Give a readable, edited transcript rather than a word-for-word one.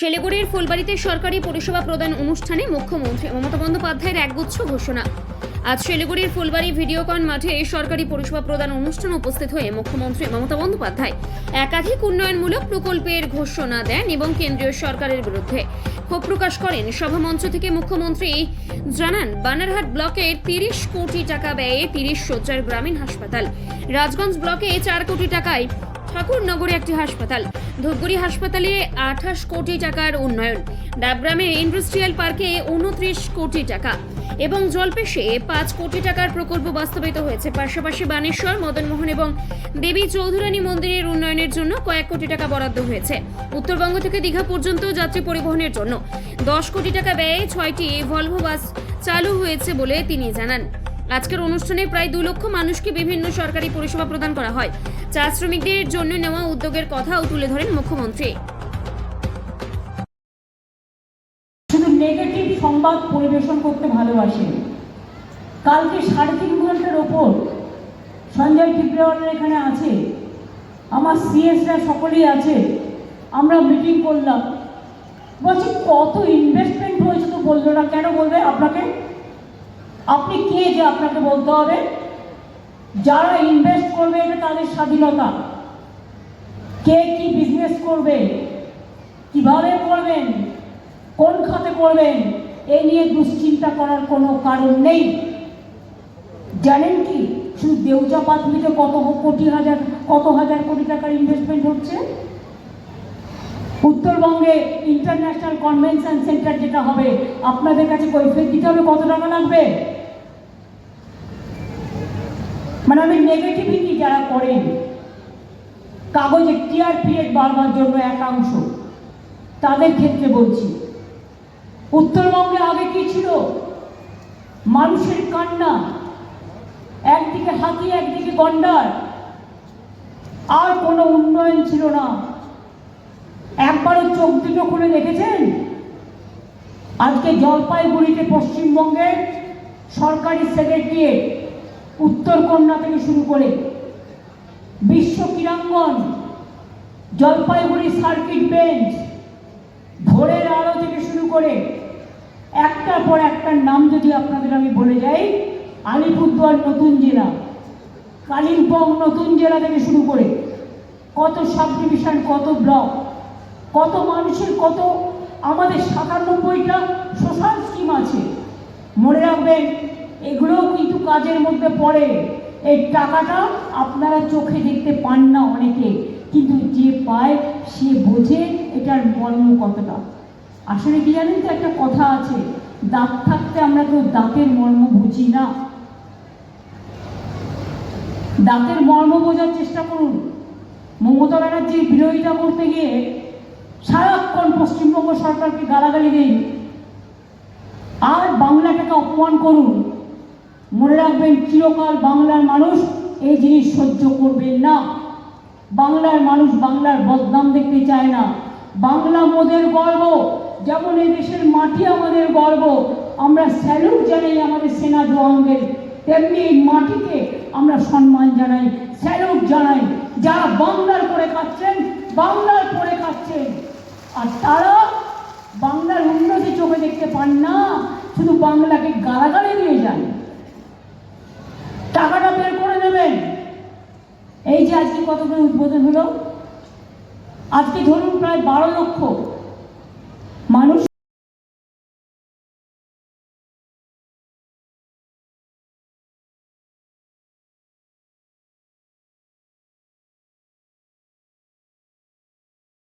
শিলিগুড়ির ফুলবাড়িতে সরকারি পরিষেবা প্রদান অনুষ্ঠানে মুখ্যমন্ত্রী মমতা বন্দ্যোপাধ্যায়ের একগুচ্ছ ঘোষণা। আজ শিলিগুড়ির ফুলবাড়ি ভিডিওকন মাঠে সরকারি পরিষেবা প্রদান অনুষ্ঠানে উপস্থিত হয়ে মুখ্যমন্ত্রী মমতা বন্দ্যোপাধ্যায় একাধিক উন্নয়নমূলক প্রকল্পের ঘোষণা দেন এবং কেন্দ্রীয় সরকারের বিরুদ্ধে ক্ষোভ প্রকাশ করেন। সভামঞ্চ থেকে মুখ্যমন্ত্রী জানান, বানারহাট ব্লকের 30 কোটি টাকা ব্যয়ে 30 শয্যার গ্রামীণ হাসপাতাল, রাজগঞ্জ ব্লকে 4 কোটি টাকায় ঠাকুরনগরে একটি হাসপাতাল, ধূপগুড়ি হাসপাতালে 28 কোটি টাকার উন্নয়ন, ডাবগ্রামে ইন্ডাস্ট্রিয়াল পার্কে 29 কোটি টাকা এবং জলপেশে 5 কোটি টাকার প্রকল্প বাস্তবায়িত হয়েছে। পাশাপাশি বানেশ্বর, মদনমোহন এবং দেবী চৌধুরানী মন্দিরের উন্নয়নের জন্য কয়েক কোটি টাকা বরাদ্দ হয়েছে। উত্তরবঙ্গ থেকে দীঘা পর্যন্ত যাত্রী পরিবহনের জন্য 10 কোটি টাকা ব্যয়ে 6টি ভলভো বাস চালু হয়েছে বলে তিনি জানান। আজকের অনুষ্ঠানে প্রায় 2 লক্ষ মানুষকে বিভিন্ন সরকারি পরিষেবা প্রদান করা হয়। চা শ্রমিকদের জন্য নেওয়া উদ্যোগের কথাও তুলে ধরেন মুখ্যমন্ত্রী। শুধু নেগেটিভ সংবাদ পরিবেশন করতে ভালোবাসেন। কালকে 3.5 ঘন্টার ওপর সঞ্জয় টিপ্রেওয়ালার এখানে আছে, আমার সিএসরা সকলেই আছে, আমরা মিটিং করলাম। বলছি কত ইনভেস্টমেন্ট হয়েছে তো বললো না, কেন বলবে আপনাকে? আপনি কে যে আপনাকে বলতে হবে? যারা ইনভেস্ট করবে এটা তাদের স্বাধীনতা। কে কি বিজনেস করবে, কিভাবে করবেন, কোন খাতে করবেন, এ নিয়ে দুশ্চিন্তা করার কোনো কারণ নেই। জানেন কি শুধু দেউচা পাতলিতে কত হাজার কোটি টাকার ইনভেস্টমেন্ট হচ্ছে? উত্তরবঙ্গে ইন্টারন্যাশনাল কনভেনশন সেন্টার যেটা হবে, আপনাদের কাছে কৈফিয়ত দিতে হবে কত টাকা লাগবে। মানে আমি নেগেটিভিটি যারা করেন, কাগজে টিআর পিরিয়ড বাড়বার জন্য একাংশ, তাদের ক্ষেত্রে বলছি। উত্তরবঙ্গে আগে কি ছিল? মানুষের কান্না, একদিকে হাতি একদিকে গন্ডার, আর কোনো উন্নয়ন ছিল না। একবারও চোখ দুটো খুলে দেখেছেন? আজকে জলপাইগুড়িতে পশ্চিমবঙ্গের সরকারি সেক্রেটারিয়েট, উত্তরকন্যা থেকে শুরু করে বিশ্ব ক্রীড়াঙ্গন, জলপাইগুড়ি সার্কিট বেঞ্চ, ভোরের আলো থেকে শুরু করে একটার পর একটার নাম যদি আপনাদের আমি বলে যাই, আলিপুরদুয়ার নতুন জেলা, কালিম্পং নতুন জেলা থেকে শুরু করে কত সাব ডিভিশন, কত ব্লক, কত মানুষের, কত আমাদের 97টা সোশ্যাল স্কিম আছে। মনে রাখবেন, এগুলোও কিন্তু কাজের মধ্যে পড়ে। এই টাকাটা আপনারা চোখে দেখতে পান না অনেকে, কিন্তু যে পায় সে বোঝে এটার মর্ম কতটা। আসলে কি জানেন তো, একটা কথা আছে, দাঁত থাকতে আমরা কেউ দাঁতের মর্ম বুঝি না। দাঁতের মর্ম বোঝার চেষ্টা করুন। মমতা ব্যানার্জির বিরোধিতা করতে গিয়ে সারাক্ষণ পশ্চিমবঙ্গ সরকারকে গালাগালি দিন আর বাংলাটাকে অপমান করুন। মনে রাখবেন, চিরকাল বাংলার মানুষ এই জিনিস সহ্য করবেন না। বাংলার মানুষ বাংলার বদনাম দেখতে চায় না। বাংলা মোদের গর্ব, যেমন এই দেশের মাটি আমাদের গর্ব। আমরা স্যালুট জানাই আমাদের সেনা জওয়ানদের, তেমনি এই মাটিকে আমরা সম্মান জানাই, স্যালুট জানাই। যারা বাংলার করে খাচ্ছেন, বাংলার পরে খাচ্ছেন, আর তারা বাংলার উন্নতি চোখে দেখতে পান না, শুধু বাংলাকে গালাগালি দিয়ে যান। টাকাটা বের করে নেবেন। এই যে আজকে কত করে উদ্বোধন হলো, আজকে ধরুন প্রায় 12 লক্ষ